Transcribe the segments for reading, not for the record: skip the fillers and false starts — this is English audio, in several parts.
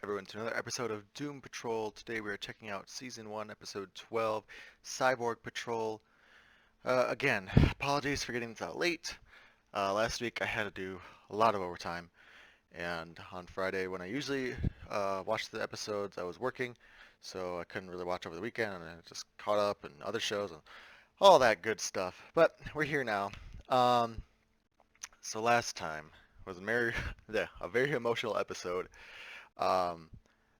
everyone to another episode of Doom Patrol. Today we are checking out Season 1, Episode 12, Cyborg Patrol. Again, apologies for getting this out late. Last week I had to do a lot of overtime, and on Friday when I usually watch the episodes I was working, so I couldn't really watch over the weekend, and I just caught up and other shows and all that good stuff. But we're here now. So last time was a very emotional episode.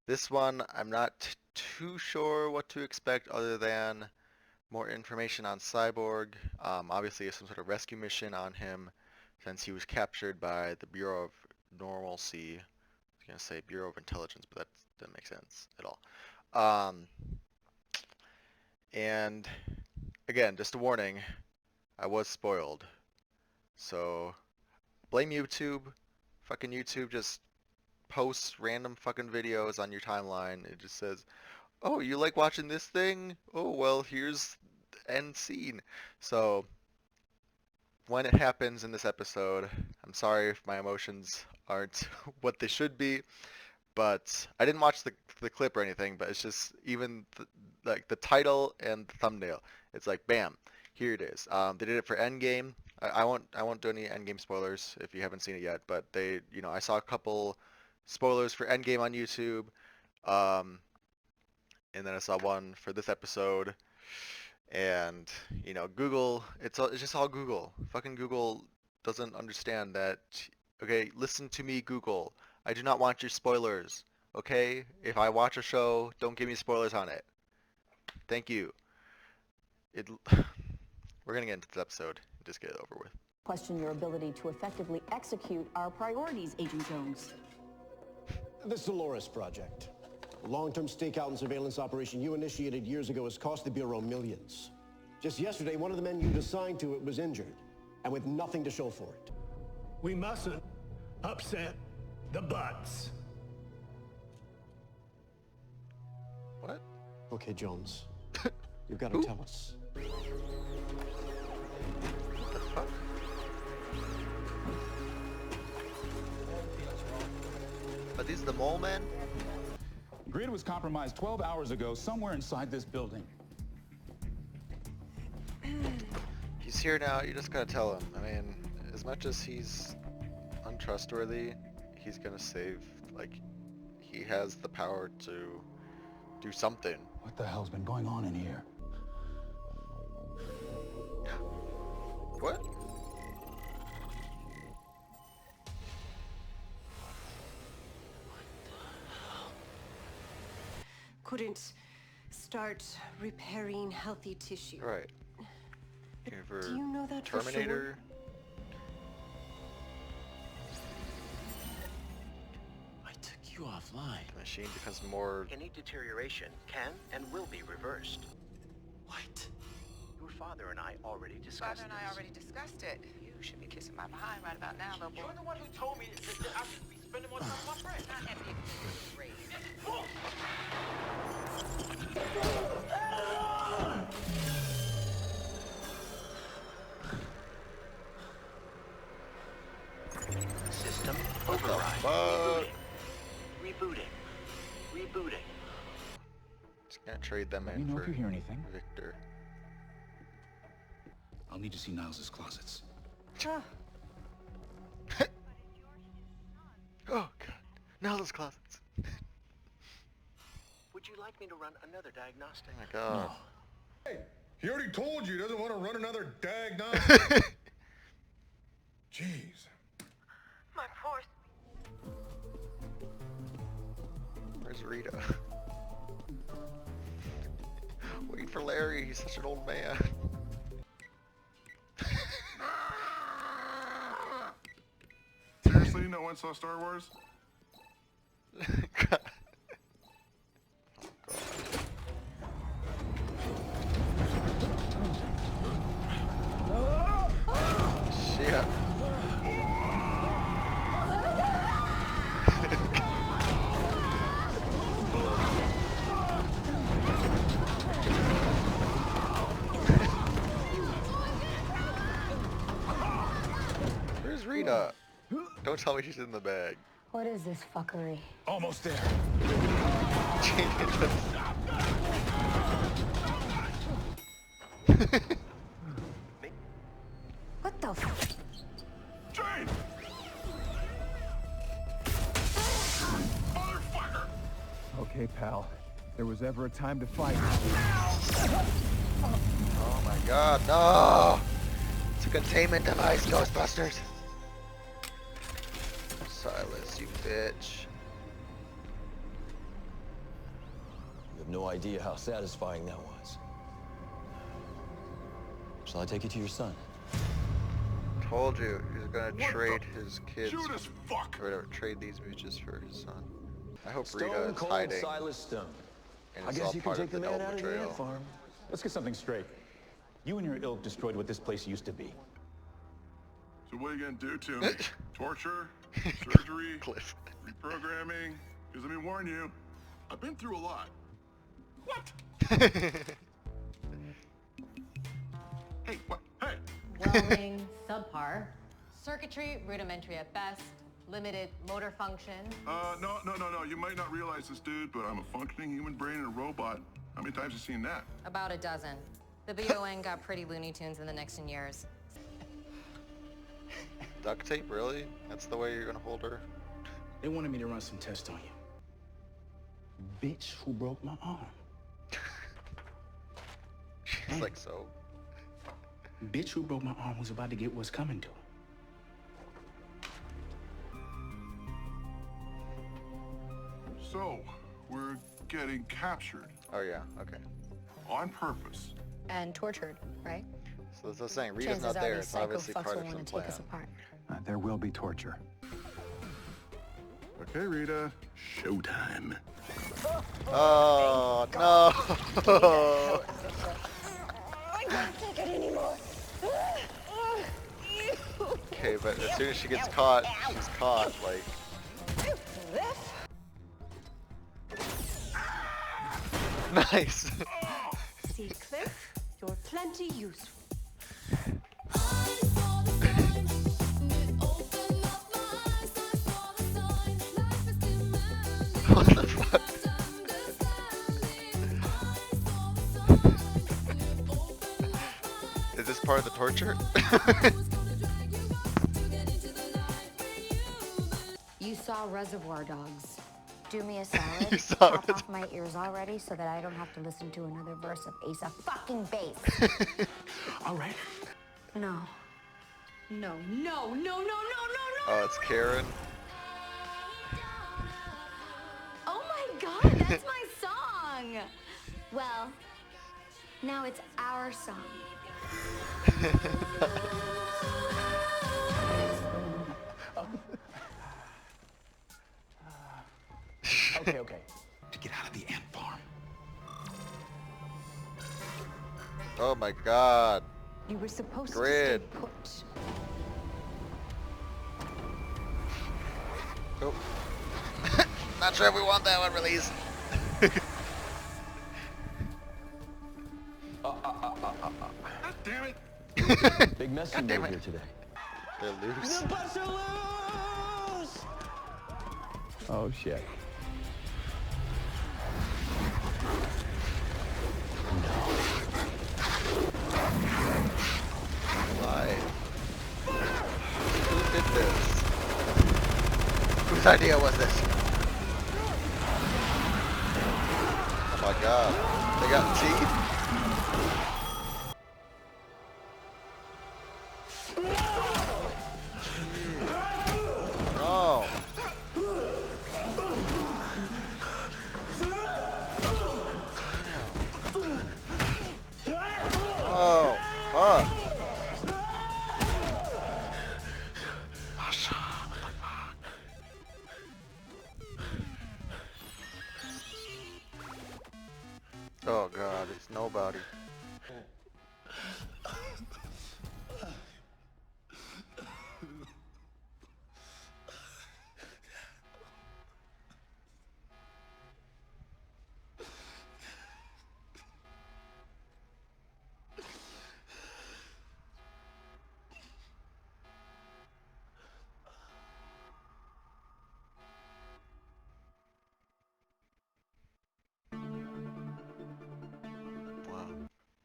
This one, I'm not too sure what to expect other than more information on Cyborg. Obviously, some sort of rescue mission on him since he was captured by the Bureau of Normalcy. I was going to say Bureau of Intelligence, but that doesn't make sense at all. And again, just a warning, I was spoiled. So blame YouTube. Fucking YouTube just posts random fucking videos on your timeline. It just says, oh, you like watching this thing? Oh, well, here's the end scene. So when it happens in this episode, I'm sorry if my emotions aren't what they should be, but I didn't watch the clip or anything, but it's just even like the title and the thumbnail. It's like, bam, here it is. They did it for Endgame. I won't do any Endgame spoilers if you haven't seen it yet, but they, I saw a couple spoilers for Endgame on YouTube, and then I saw one for this episode, and Google, it's just all Google. Fucking Google doesn't understand that. Okay, listen to me, Google. I do not want your spoilers. Okay, if I watch a show, don't give me spoilers on it. Thank you. We're gonna get into this episode and just get it over with. Question your ability to effectively execute our priorities, Agent Jones. This Dolores project. A long-term stakeout and surveillance operation you initiated years ago has cost the Bureau millions. Just yesterday, one of the men you'd assigned to it was injured, and with nothing to show for it. We mustn't upset the butts. What? Okay, Jones. You've got to tell us. What the fuck? Are these the mole men? Grid was compromised 12 hours ago somewhere inside this building. He's here now, you just gotta tell him. I mean, as much as he's untrustworthy, he's gonna save, he has the power to do something. What the hell's been going on in here? What? Couldn't start repairing healthy tissue. Right. But You ever do you know that for Terminator? I took you offline. The machine becomes more... Any deterioration can and will be reversed. What? Your father and I already discussed Father and I already discussed it. You should be kissing my behind right about now, little boy. You're the one who told me that I should be spending more time with my friends. Not at the great. System override. Fuck? Rebooting. Rebooting. Just gonna trade them Let me in know for if you hear anything. Victor. I'll need to see Niles' closets. Ah, Oh god. Now those closets. Would you like me to run another diagnostic? Oh my god. Hey, he already told you he doesn't want to run another diagnostic. Jeez. my poor. Where's Rita? Wait for Larry, he's such an old man. Seriously, no one saw Star Wars? God. Shit. Where's Rita? Don't tell me she's in the bag. What is this fuckery? Almost there. What the f? Jane! Motherfucker! Okay, pal. If there was ever a time to fight. Oh my god, no! It's a containment device, Ghostbusters! Silas, you bitch. You have no idea how satisfying that was. Shall I take you to your son? Told you, he's gonna What trade the- his kids. Judas, fuck! Or whatever, trade these bitches for his son. I hope Rita Stone is Cold hiding. Silas Stone. And I it's guess all you can part take of the the man Nova out of the betrayal. ant farm. Let's get something straight. You and your ilk destroyed what this place used to be. So what are you gonna do to me? Torture? Surgery? Cliff. Reprogramming? Because let me warn you, I've been through a lot. What? Hey, what? Hey! Welding, subpar. Circuitry, rudimentary at best. Limited motor function. No. You might not realize this, dude, but I'm a functioning human brain and a robot. How many times have you seen that? About a dozen. The BON got pretty Looney Tunes in the next 10 years. Duct tape, really? That's the way you're gonna hold her? They wanted me to run some tests on you. Bitch who broke my arm. She's like, so? Bitch who broke my arm was about to get what's coming to her. So, we're getting captured. Oh yeah, okay. On purpose. And tortured, right? So that's what I'm saying, Rita's Chances not are there, these it's psycho obviously fucks part will of some want to plan. take us apart. There will be torture. Okay, Rita. Showtime. Oh, no! I can't take it anymore. Okay, but as soon as she gets caught, she's caught, like... Nice! See, Cliff, you're plenty useful. What the fuck? Is this part of the torture? You saw Reservoir Dogs. Do me a You salad, saw pop Reservoir- off my ears already so that I don't have to listen to another verse of Ace of fucking Base. All right. No. No, no, no, no, no, no, no! Oh, it's Karen. Oh my god, that's my song! Well, now it's our song. Okay. To get out of the ant farm. Oh my god. You were supposed Grid. to stay put. Oh. Not sure if we want that one released. God damn it! Big mess you damn made it. here today. They're loose. Oh, shit. Why? Who did this? Whose idea was this? Oh my god. They got teeth? No. Oh, fuck. Oh god, it's nobody.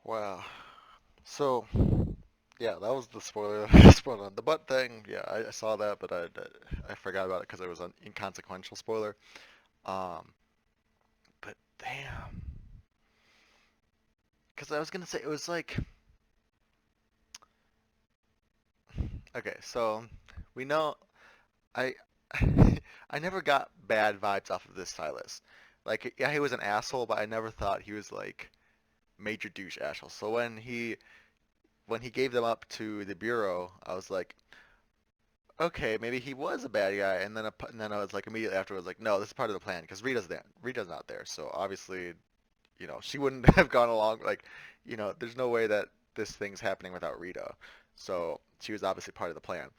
Wow. So, yeah, that was the spoiler. Spoiler on the butt thing. Yeah, I saw that, but I forgot about it because it was an inconsequential spoiler. Um, but damn, because I was gonna say it was like, okay, so we know I I never got bad vibes off of this Silas. Like, yeah, he was an asshole, but I never thought he was like major douche asshole. So when he gave them up to the bureau, I was like, okay, maybe he was a bad guy, and then I was like immediately after I was like, no, this is part of the plan because Rita's there. Rita's not there, so obviously, she wouldn't have gone along. Like, there's no way that this thing's happening without Rita. So she was obviously part of the plan.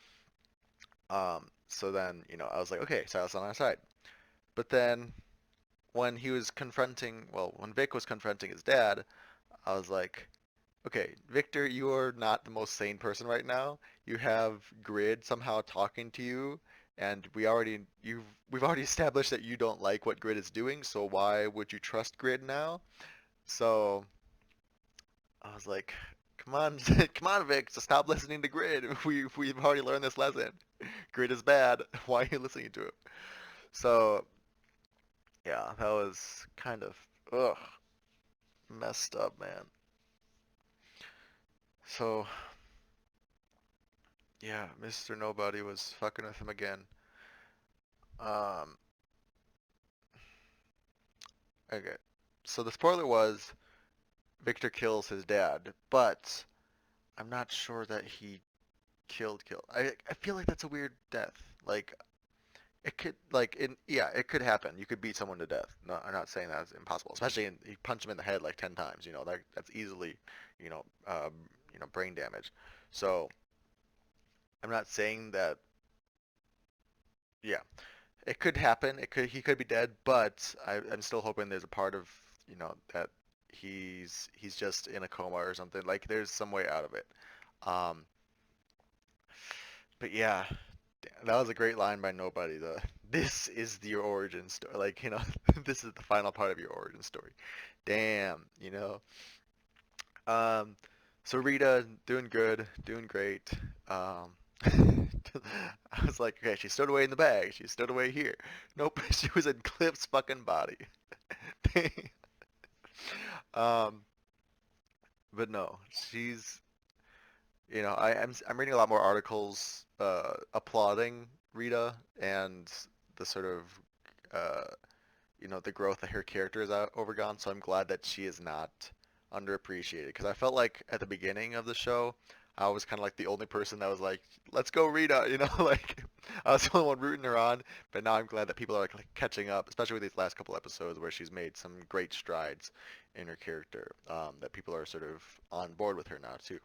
So then, I was like, okay, Silas on our side. But then when Vic was confronting his dad, I was like, okay, Victor, you are not the most sane person right now. You have Grid somehow talking to you, and we've already established that you don't like what Grid is doing, so why would you trust Grid now? So I was like, come on, come on, Vic, so stop listening to Grid. We've already learned this lesson. Grid is bad. Why are you listening to him? So yeah, that was kind of messed up, man. So yeah, Mr. Nobody was fucking with him again. Um, okay. So the spoiler was Victor kills his dad, but I'm not sure that he killed. I feel like that's a weird death. Like it could it could happen. You could beat someone to death. No, I'm not saying that's impossible. Especially you punch him in the head like 10 times. That's easily you know um, brain damage. So I'm not saying that. Yeah, it could happen. He could be dead, but I'm still hoping there's a part of that he's just in a coma or something. Like there's some way out of it. Um, but yeah, that was a great line by Nobody. This is your origin story. Like this is the final part of your origin story. Damn, Um, so Rita doing good, doing great. Um, I was like, okay, she stowed away in the bag. She stowed away here. Nope, she was in Cliff's fucking body. um, but no, she's, I'm reading a lot more articles applauding Rita and the sort of uh, the growth that her character has overgone. So I'm glad that she is not underappreciated because I felt like at the beginning of the show, I was kind of like the only person that was like, "Let's go, Rita," like I was the only one rooting her on. But now I'm glad that people are like catching up, especially with these last couple episodes where she's made some great strides in her character. That people are sort of on board with her now too.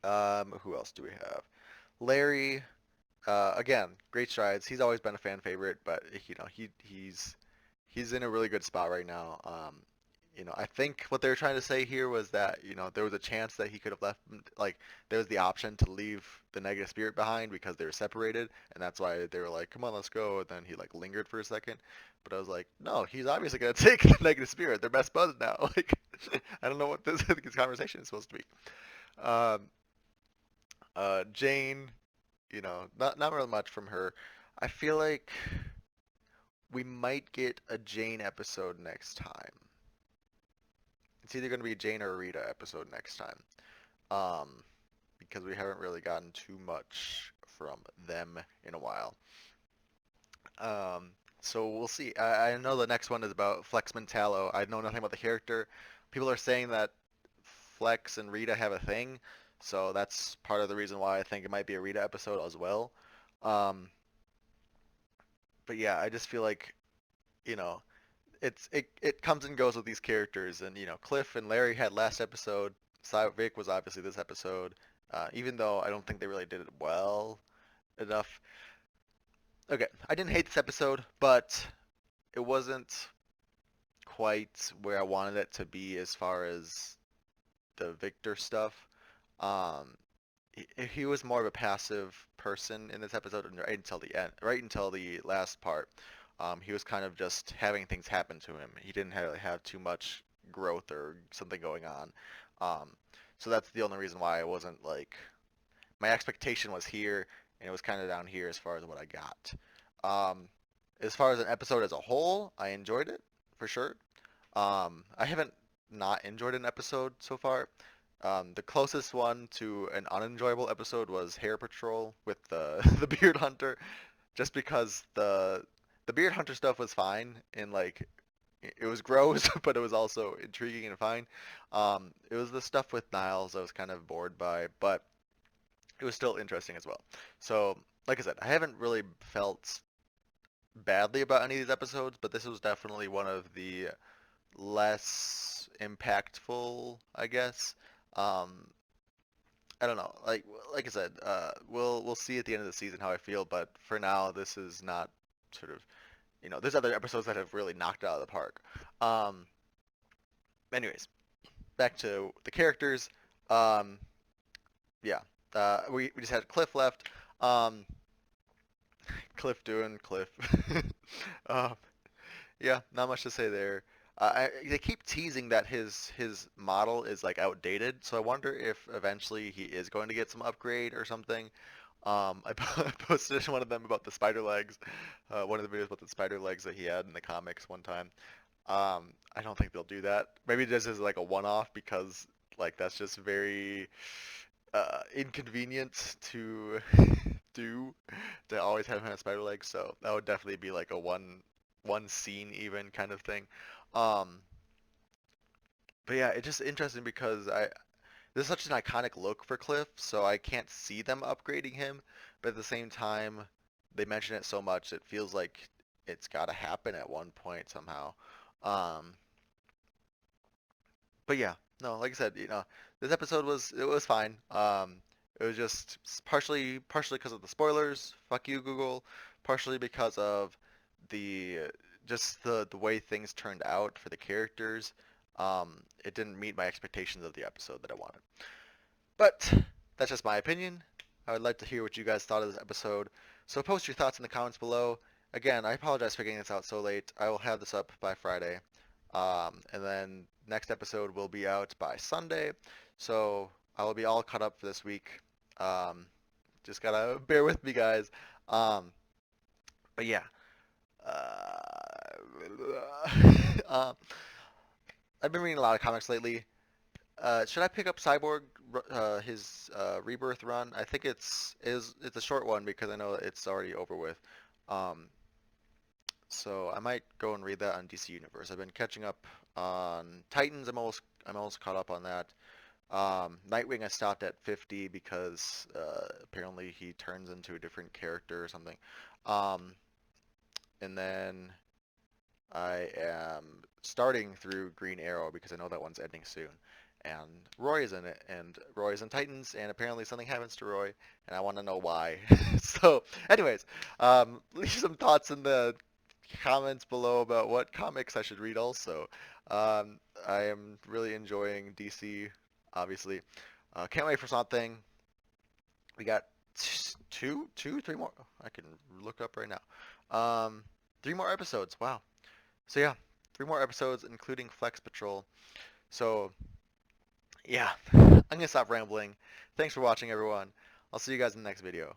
Who else do we have? Larry. Again, great strides. He's always been a fan favorite, but he's in a really good spot right now. I think what they were trying to say here was that, there was a chance that he could have left, like, there was the option to leave the negative spirit behind because they were separated, and that's why they were like, come on, let's go, and then he, like, lingered for a second. But I was like, no, he's obviously going to take the negative spirit. They're best buds now. Like, I don't know what this conversation is supposed to be. Um, Jane, not really much from her. I feel like we might get a Jane episode next time. It's either going to be a Jane or a Rita episode next time. Um, because we haven't really gotten too much from them in a while. Um, so we'll see. I know the next one is about Flex Mentallo. I know nothing about the character. People are saying that Flex and Rita have a thing, so that's part of the reason why I think it might be a Rita episode as well. Um, but yeah, I just feel like, you know, it comes and goes with these characters, and Cliff and Larry had last episode. Vic was obviously this episode, even though I don't think they really did it well enough. Okay, I didn't hate this episode, but it wasn't quite where I wanted it to be as far as the Victor stuff. Um, he was more of a passive person in this episode right until the end, right until the last part. He was kind of just having things happen to him. He didn't really have too much growth or something going on. So that's the only reason why I wasn't like my expectation was here and it was kind of down here as far as what I got. As far as an episode as a whole, I enjoyed it for sure. I haven't not enjoyed an episode so far. The closest one to an unenjoyable episode was Hair Patrol with the the Beard Hunter, just because the Beard Hunter stuff was fine and like it was gross, but it was also intriguing and fine. It was the stuff with Niles I was kind of bored by, but it was still interesting as well. So, like I said, I haven't really felt badly about any of these episodes, but this was definitely one of the less impactful, I guess. Um, I don't know. Like I said, we'll see at the end of the season how I feel, but for now, this is not sort of there's other episodes that have really knocked it out of the park. Um, anyways, back to the characters. Um, yeah, we just had Cliff left. Um, Cliff doing Cliff. um, Yeah, not much to say there. They keep teasing that his model is like outdated, so I wonder if eventually he is going to get some upgrade or something. I posted one of them about the spider legs, one of the videos about the spider legs that he had in the comics one time. I don't think they'll do that. Maybe this is like a one-off because like that's just very inconvenient to do to always have him have spider legs. So that would definitely be like a one scene even kind of thing. Um, but yeah, it's just interesting because this is such an iconic look for Cliff, so I can't see them upgrading him. But at the same time, they mention it so much, it feels like it's got to happen at one point somehow. Um, but yeah, no, like I said, this episode was fine. It was just partially because of the spoilers. Fuck you, Google. Partially because of the just the way things turned out for the characters. It didn't meet my expectations of the episode that I wanted. But that's just my opinion. I would like to hear what you guys thought of this episode. So post your thoughts in the comments below. Again, I apologize for getting this out so late. I will have this up by Friday. And then next episode will be out by Sunday. So I will be all caught up for this week. Just gotta bear with me, guys. But yeah. Uh, I've been reading a lot of comics lately. Should I pick up Cyborg, his Rebirth run? I think it's a short one because I know it's already over with. Um, so I might go and read that on DC Universe. I've been catching up on Titans. I'm almost caught up on that. Nightwing I stopped at 50 because apparently he turns into a different character or something. Um, and then I am starting through Green Arrow because I know that one's ending soon. And Roy is in it, and Roy is in Titans, and apparently something happens to Roy, and I want to know why. So, anyways, leave some thoughts in the comments below about what comics I should read also. I am really enjoying DC, obviously. Can't wait for something. We got three more. I can look up right now. 3 more episodes. Wow. So yeah, 3 more episodes, including Flex Patrol. So yeah, I'm gonna stop rambling. Thanks for watching, everyone. I'll see you guys in the next video.